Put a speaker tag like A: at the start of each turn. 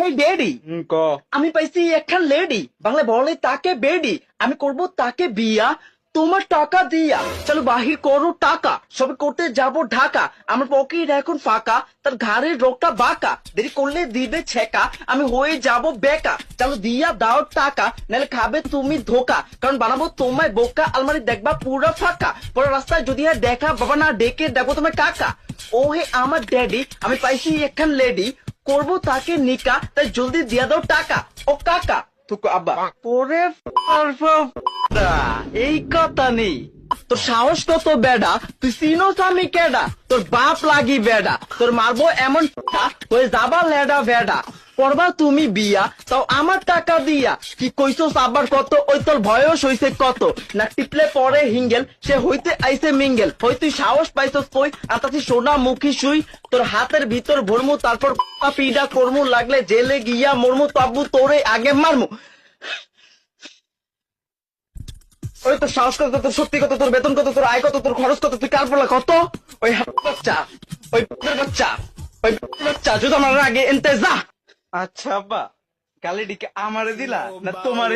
A: হেই daddy,
B: ক
A: আমি পাইছি একখান লেডি, বাংলা বলে তাকে বেডি। আমি করব তাকে বিয়া তোমার টাকা দিয়া। চলো বাহির করো টাকা, সবে করতে যাব ঢাকা। আমার পকেট এখন ফাঁকা, তার ঘাড়ের রোগটা বাঁকা। দেরি করলে দিবে ছেকা, আমি হয়ে যাব বেকা। চলো দিয়া দাও টাকা, নাহলে খাবে তুমি ধোকা। কারণ বানাবো তোমায় বোকা, আলমারি দেখবা পুরা ফাঁকা। পরে রাস্তায় যদি আর দেখা বাবা না ডেকে দেখবো তোমায় কাকা। ও হে আমার ড্যাডি, আমি পাইছি একখান লেডি, করবো তাকে নিকা, তাই জলদি দিয়া দাও টাকা। ও কাকা তুকু আব্বা পরে এই কথা নেই। তোর সাহস কত বেডা, তুই চিনোস আমি কেডা? তোর বাপ লাগি বেডা, তোর মারবো এমন হয়ে যাবা লেডা বেডা। করবা তুমি বিয়া তাও আমার টাকা দিয়া। কি কইছস আবার কত? ওই তোর বয়স হইছে কত? না টিপলে পরে হিঙ্গেল, সে হইতে আইছে মিঙ্গেল। হই তুই সাহস পাইছস কই? আর তাছি সোনা মুখী শুই, তোর হাতের ভিতর ভরমু, তারপর পিডা করমু, লাগলে জেলে গিয়া মরমু, তবু তোরে আগে মারমু। ওই তোর সাহস কত, তোর সত্যি কত, তোর বেতন কত, তোর আয় কত, তোর খরচ কত, তুই কার পড়লা কত? ওই বাচ্চা, ওই বাচ্চা, ওই বাচ্চা যদি আমার আগে এনতে যা।
B: আচ্ছা আব্বা, গালিটিকে আমারে দিলা না তোমারে